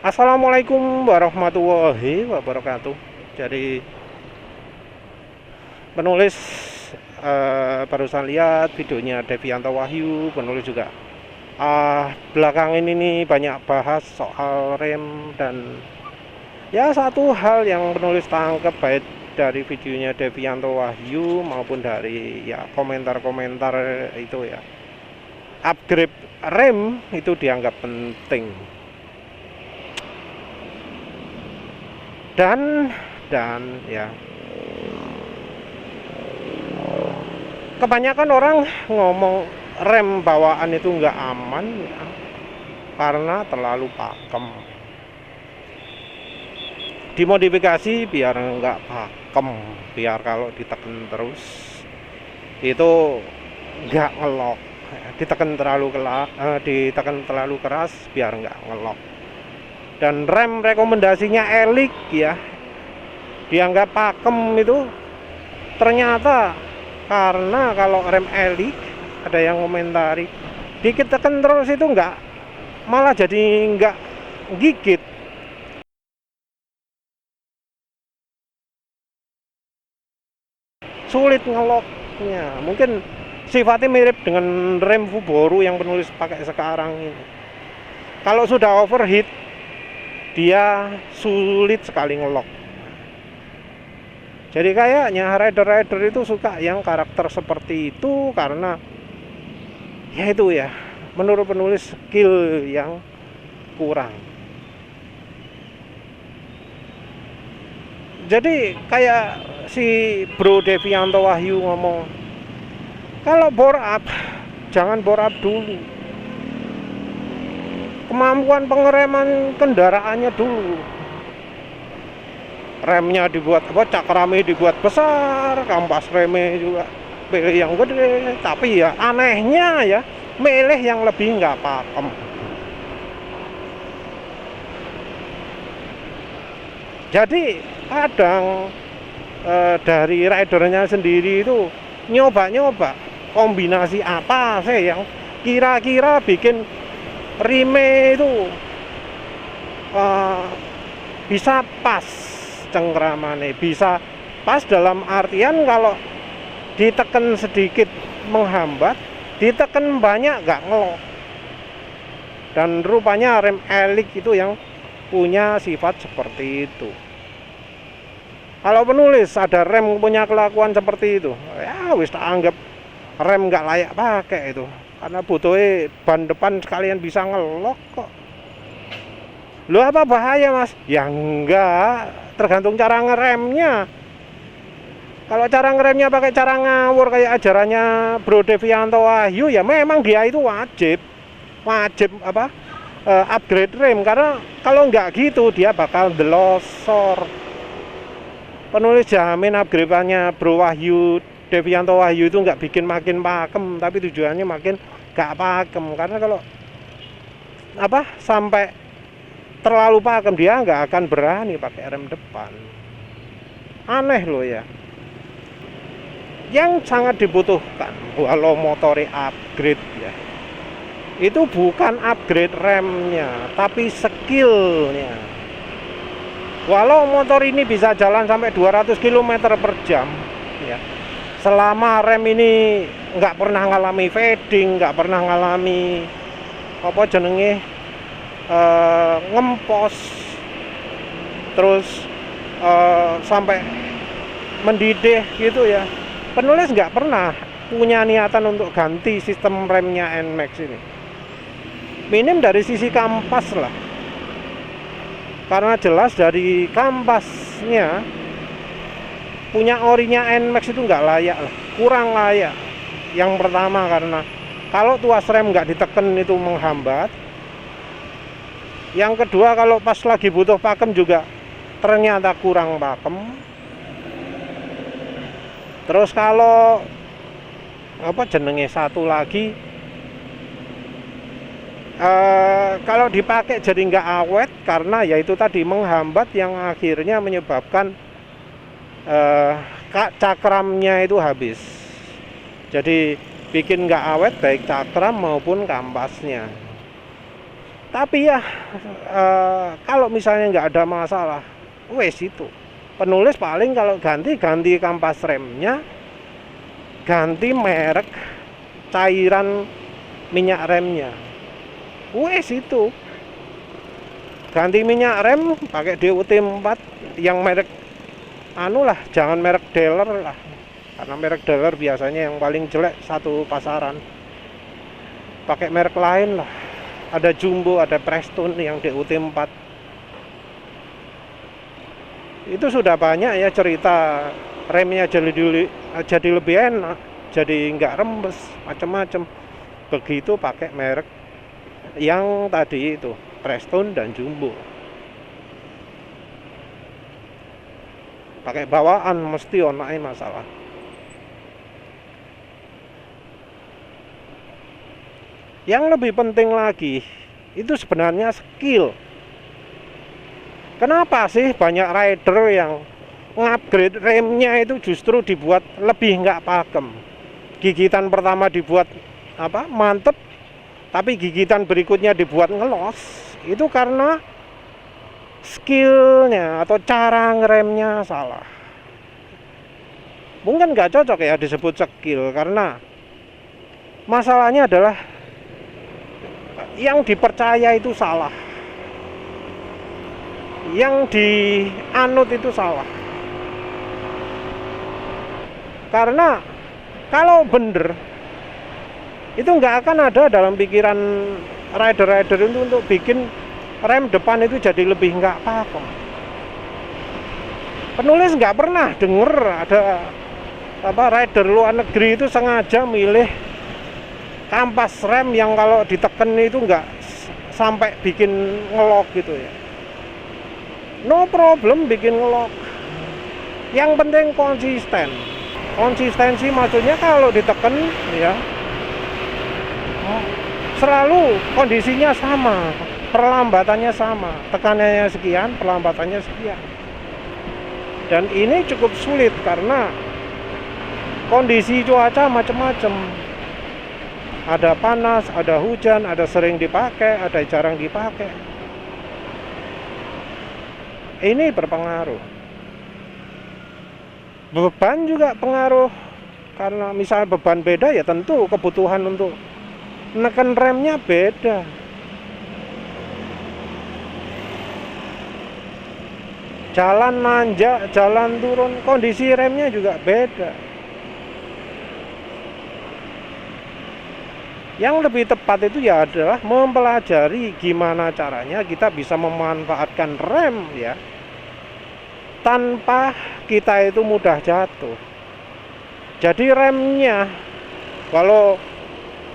Assalamualaikum warahmatullahi wabarakatuh. Jadi penulis barusan lihat videonya Devianto Wahyu, penulis juga belakangan ini banyak bahas soal rem, dan ya satu hal yang penulis tangkap baik dari videonya Devianto Wahyu maupun dari ya komentar-komentar itu ya, upgrade rem itu dianggap penting. Dan ya kebanyakan orang ngomong rem bawaan itu nggak aman ya, karena terlalu pakem. Dimodifikasi biar nggak pakem, biar kalau ditekan terus itu nggak ngelok. Ditekan terlalu keras biar nggak ngelok. Dan rem rekomendasinya Elik ya, dianggap pakem itu ternyata karena kalau rem Elik, ada yang komentari dikit tekan terus itu enggak, malah jadi enggak gigit, sulit ngeloknya. Mungkin sifatnya mirip dengan rem Fuboru yang penulis pakai sekarang ini. Kalau sudah overheat dia sulit sekali ngelok. Jadi kayaknya rider-rider itu suka yang karakter seperti itu karena ya itu ya, menurut penulis skill yang kurang. Jadi kayak si Bro Devianto Wahyu ngomong, kalau bore up jangan bore up dulu, kemampuan pengereman kendaraannya dulu. Remnya dibuat cakrame dibuat besar, kampas remnya juga pilih yang gede, tapi ya anehnya ya milih yang lebih nggak pakem. Jadi kadang dari ridernya sendiri itu nyoba-nyoba kombinasi apa sih yang kira-kira bikin rime itu bisa pas cengkramannya, bisa pas dalam artian kalau ditekan sedikit menghambat, ditekan banyak nggak ngelok. Dan rupanya rem Elik itu yang punya sifat seperti itu. Kalau penulis ada rem punya kelakuan seperti itu, ya wis tak anggap rem nggak layak pakai itu, karena butuhnya ban depan sekalian bisa ngelok kok. Lu apa bahaya mas? Ya enggak, tergantung cara ngeremnya. Kalau cara ngeremnya pakai cara ngawur kayak ajarannya Bro Devianto Wahyu, ya memang dia itu wajib upgrade rem, karena kalau nggak gitu dia bakal delosor. Penulis jamin upgrade-nya Bro Wahyu Devianto Wahyu itu nggak bikin makin pakem, tapi tujuannya makin nggak pakem. Karena kalau sampai terlalu pakem dia nggak akan berani pakai rem depan. Aneh loh ya. Yang sangat dibutuhkan walau motornya upgrade ya, itu bukan upgrade remnya, tapi skillnya. Walau motor ini bisa jalan sampai 200 km per jam ya, selama rem ini nggak pernah ngalami fading, nggak pernah ngalami ngempos, terus sampai mendidih gitu ya, penulis nggak pernah punya niatan untuk ganti sistem remnya NMAX ini. Minim dari sisi kampas lah, karena jelas dari kampasnya punya orinya NMAX itu nggak layak lah, kurang layak. Yang pertama karena kalau tuas rem nggak diteken itu menghambat. Yang kedua kalau pas lagi butuh pakem juga ternyata kurang pakem. Terus kalau satu lagi, kalau dipakai jadi nggak awet karena yaitu tadi menghambat, yang akhirnya menyebabkan cakramnya itu habis. Jadi bikin nggak awet baik cakram maupun kampasnya. Tapi ya kalau misalnya nggak ada masalah, wes itu penulis paling kalau ganti kampas remnya, ganti merek cairan minyak remnya, wes itu ganti minyak rem pakai DOT 4 yang merek jangan merek dealer lah, karena merek dealer biasanya yang paling jelek satu pasaran. Pakai merek lain lah, ada Jumbo, ada Preston yang DOT 4. Itu sudah banyak ya cerita remnya jadi lebih enak, jadi nggak rembes macam-macam. Begitu pakai merek yang tadi itu Preston dan Jumbo. Pakai bawaan mesti onai masalah. Yang lebih penting lagi itu sebenarnya skill. Kenapa sih banyak rider yang ngupgrade remnya itu justru dibuat lebih nggak pakem? Gigitan pertama dibuat mantep, tapi gigitan berikutnya dibuat ngelos. Itu karena skillnya atau cara ngeremnya salah. Mungkin nggak cocok ya disebut skill, karena masalahnya adalah yang dipercaya itu salah, yang dianut itu salah. Karena kalau bener itu nggak akan ada dalam pikiran rider-rider itu untuk bikin rem depan itu jadi lebih nggak pakem. Penulis nggak pernah denger ada rider luar negeri itu sengaja milih kampas rem yang kalau diteken itu nggak sampai bikin ngelok gitu ya. No problem bikin ngelok. Yang penting konsisten. Konsistensi maksudnya kalau diteken ya selalu kondisinya sama, perlambatannya sama, tekanannya sekian, perlambatannya sekian. Dan ini cukup sulit karena kondisi cuaca macam-macam. Ada panas, ada hujan, ada sering dipakai, ada jarang dipakai. Ini berpengaruh. Beban juga pengaruh. Karena misal beban beda ya tentu kebutuhan untuk neken remnya beda. Jalan nanjak, jalan turun, kondisi remnya juga beda. Yang lebih tepat itu ya adalah mempelajari gimana caranya kita bisa memanfaatkan rem ya tanpa kita itu mudah jatuh. Jadi remnya kalau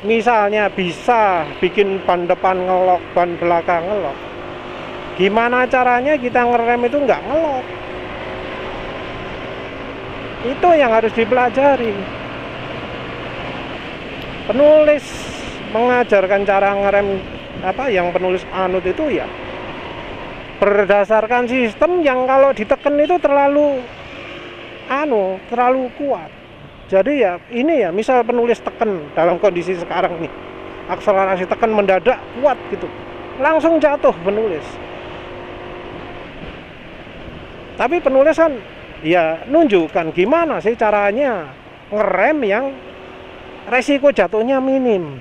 misalnya bisa bikin ban depan ngelok, ban belakang ngelok, gimana caranya kita ngerem itu nggak ngelok? Itu yang harus dipelajari. Penulis mengajarkan cara ngerem yang penulis anut itu ya berdasarkan sistem yang kalau diteken itu terlalu kuat. Jadi ya ini ya misal penulis teken dalam kondisi sekarang nih, akselerasi tekan mendadak kuat gitu, langsung jatuh penulis. Tapi penulis kan ya nunjukkan gimana sih caranya ngerem yang resiko jatuhnya minim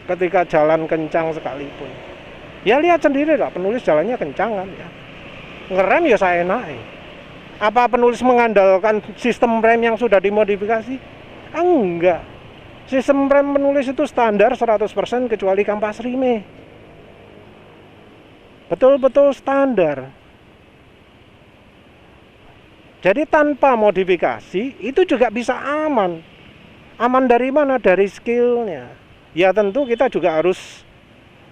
ketika jalan kencang sekalipun. Ya lihat sendiri lah, penulis jalannya kencang kan ya. Ngerem ya saya naik. Apa penulis mengandalkan sistem rem yang sudah dimodifikasi? Enggak. Sistem rem penulis itu standar 100% kecuali kampas rime. Betul-betul standar. Jadi tanpa modifikasi itu juga bisa aman. Aman dari mana? Dari skillnya. Ya tentu kita juga harus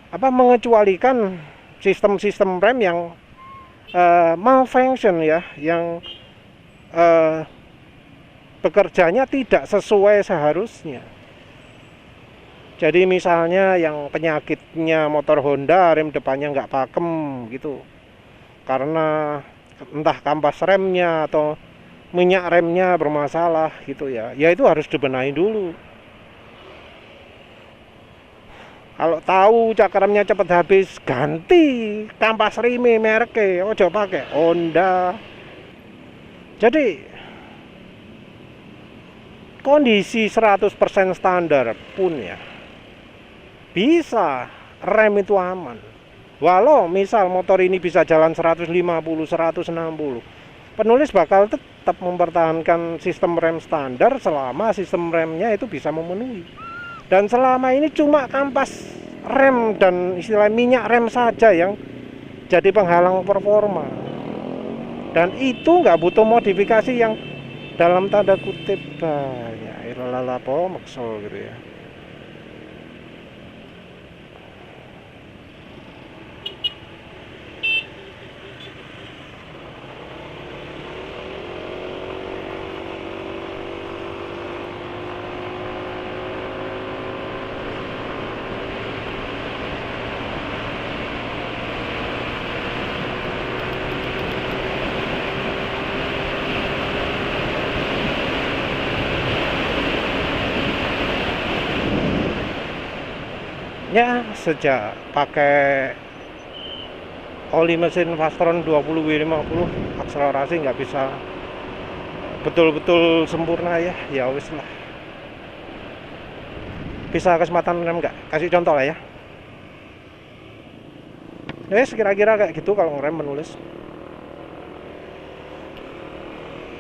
mengecualikan sistem-sistem rem yang malfunction ya, yang bekerjanya tidak sesuai seharusnya. Jadi misalnya yang penyakitnya motor Honda rem depannya nggak pakem gitu, karena entah kampas remnya atau minyak remnya bermasalah gitu ya, ya itu harus dibenahi dulu. Kalau tahu cakramnya cepet habis, ganti kampas rime mereknya, ojo pakai Honda. Jadi kondisi 100% standar pun ya bisa rem itu aman. Walau misal motor ini bisa jalan 150, 160, penulis bakal tetap mempertahankan sistem rem standar selama sistem remnya itu bisa memenuhi. Dan selama ini cuma kampas rem dan istilah minyak rem saja yang jadi penghalang performa. Dan itu nggak butuh modifikasi yang dalam tanda kutip banyak, ilalapo maksud gitu ya. Ya sejak pakai oli mesin Fastron 20W50 akselerasi nggak bisa betul-betul sempurna ya, ya wis lah. Bisa kecepatan rem nggak? Kasih contoh lah ya. Kira-kira kayak gitu kalau ngerem menulis.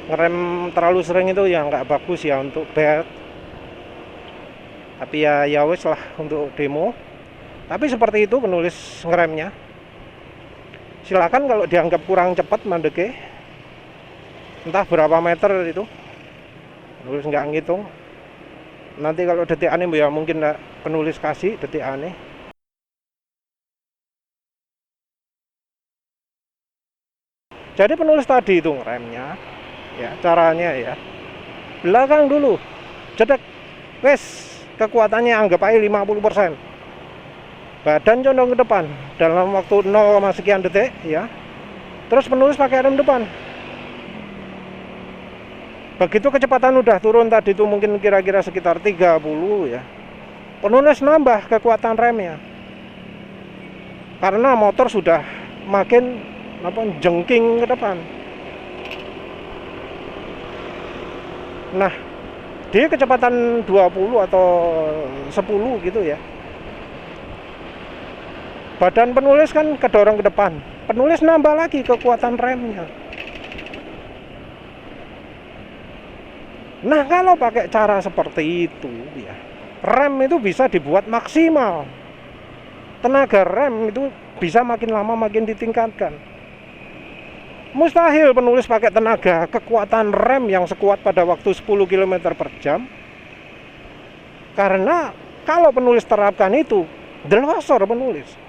Ngerem terlalu sering itu ya nggak bagus ya untuk bed. Tapi ya wis lah untuk demo. Tapi seperti itu penulis ngeremnya. Silakan kalau dianggap kurang cepat mandeke, entah berapa meter itu, penulis nggak ngitung. Nanti kalau detik aneh ya mungkin penulis kasih detik aneh. Jadi penulis tadi itu ngeremnya, ya caranya ya belakang dulu, jedek, wes kekuatannya anggap aja 50%. Badan condong ke depan dalam waktu 0, sekian detik ya. Terus penulis pakai rem depan. Begitu kecepatan udah turun tadi itu mungkin kira-kira sekitar 30 ya. Penulis nambah kekuatan remnya. Karena motor sudah makin jengking ke depan. Nah, di kecepatan 20 atau 10 gitu ya. Badan penulis kan kedorong ke depan. Penulis nambah lagi kekuatan remnya. Nah, kalau pakai cara seperti itu ya, rem itu bisa dibuat maksimal. Tenaga rem itu bisa makin lama makin ditingkatkan. Mustahil penulis pakai tenaga kekuatan rem yang sekuat pada waktu 10 km per jam. Karena kalau penulis terapkan itu, delosor penulis.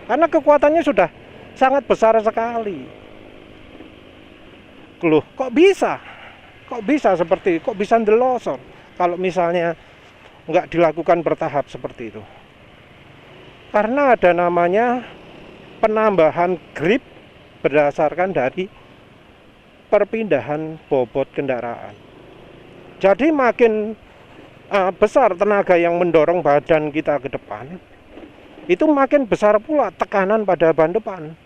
Karena kekuatannya sudah sangat besar sekali. Loh, kok bisa? Kok bisa seperti itu? Kok bisa delosor? Kalau misalnya nggak dilakukan bertahap seperti itu. Karena ada namanya penambahan grip berdasarkan dari perpindahan bobot kendaraan. Jadi makin besar tenaga yang mendorong badan kita ke depan, itu makin besar pula tekanan pada ban depan.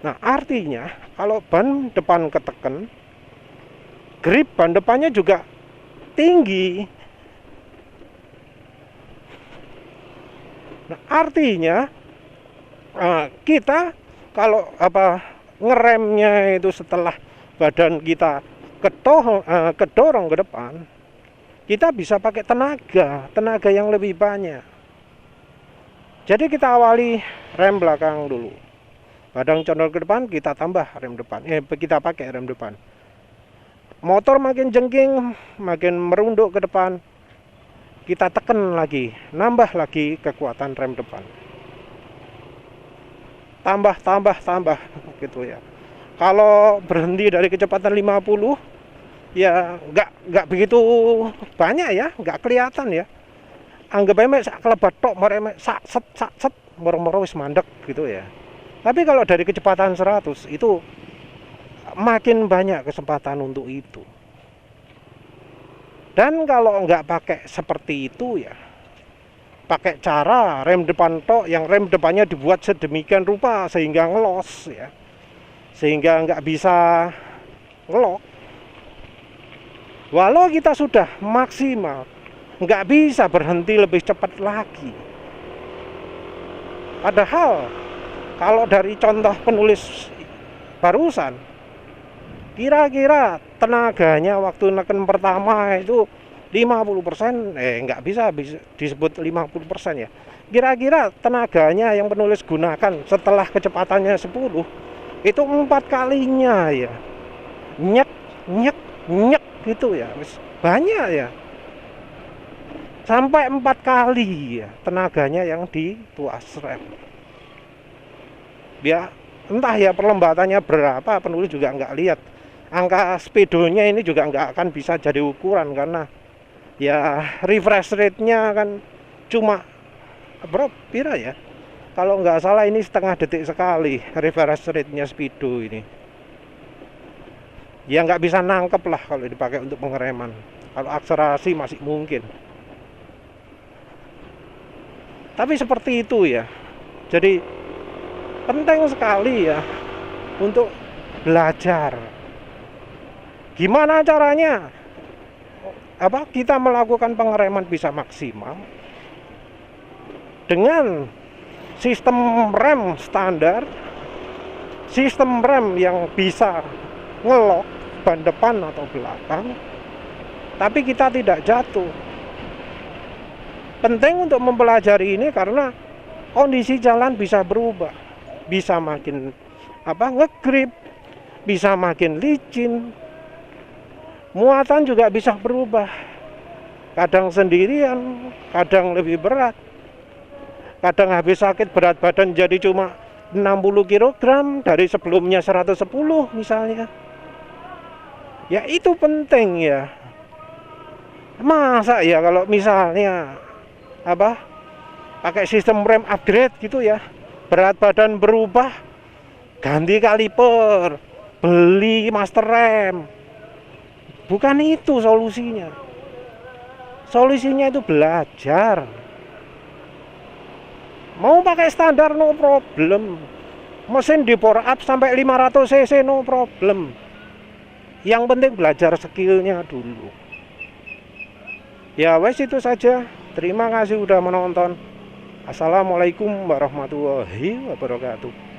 Nah, artinya kalau ban depan ketekan, grip ban depannya juga tinggi. Nah, artinya kita kalau ngeremnya itu setelah badan kita kedorong ke depan, kita bisa pakai tenaga yang lebih banyak. Jadi kita awali rem belakang dulu, badan condong ke depan, kita tambah rem depan, kita pakai rem depan. Motor makin jengking, makin merunduk ke depan, kita tekan lagi, nambah lagi kekuatan rem depan. Tambah gitu ya. Kalau berhenti dari kecepatan 50 ya nggak begitu banyak ya, nggak kelihatan ya. Anggap aja sak kelebat tok, meremek sak set moro-moro wis mandek gitu ya. Tapi kalau dari kecepatan 100 itu makin banyak kesempatan untuk itu. Dan kalau nggak pakai seperti itu ya, pakai cara rem depan tok, yang rem depannya dibuat sedemikian rupa sehingga ngelos ya, sehingga nggak bisa ngelok. Walau kita sudah maksimal, nggak bisa berhenti lebih cepat lagi. Padahal kalau dari contoh penulis barusan, kira-kira tenaganya waktu neken pertama itu 50%, nggak bisa disebut 50% ya. Kira-kira tenaganya yang penulis gunakan setelah kecepatannya 10 itu 4 kalinya ya. Nyek nyek nyek gitu ya. Banyak ya. Sampai 4 kali ya tenaganya yang dituas rem. Ya entah ya perlembatannya berapa, penulis juga nggak lihat. Angka speedonya ini juga nggak akan bisa jadi ukuran karena ya refresh rate-nya kan cuma berapa ya? Kalau nggak salah ini setengah detik sekali refresh rate-nya speedo ini. Ya nggak bisa nangkep lah kalau dipakai untuk pengereman. Kalau akselerasi masih mungkin. Tapi seperti itu ya. Jadi penting sekali ya untuk belajar gimana caranya kita melakukan pengereman bisa maksimal dengan sistem rem standar, sistem rem yang bisa ngelok ban depan atau belakang, tapi kita tidak jatuh. Penting untuk mempelajari ini karena kondisi jalan bisa berubah, bisa makin ngegrip, bisa makin licin, muatan juga bisa berubah, kadang sendirian, kadang lebih berat, kadang habis sakit berat badan jadi cuma 60 kg dari sebelumnya 110 misalnya. Ya itu penting ya. Masa ya kalau misalnya pakai sistem rem upgrade gitu ya, berat badan berubah, ganti kaliper, beli master rem. Bukan itu solusinya. Solusinya itu belajar. Mau pakai standar no problem. Mesin di power up sampai 500 cc no problem. Yang penting belajar skillnya dulu. Ya wes itu saja. Terima kasih udah menonton. Assalamualaikum warahmatullahi wabarakatuh.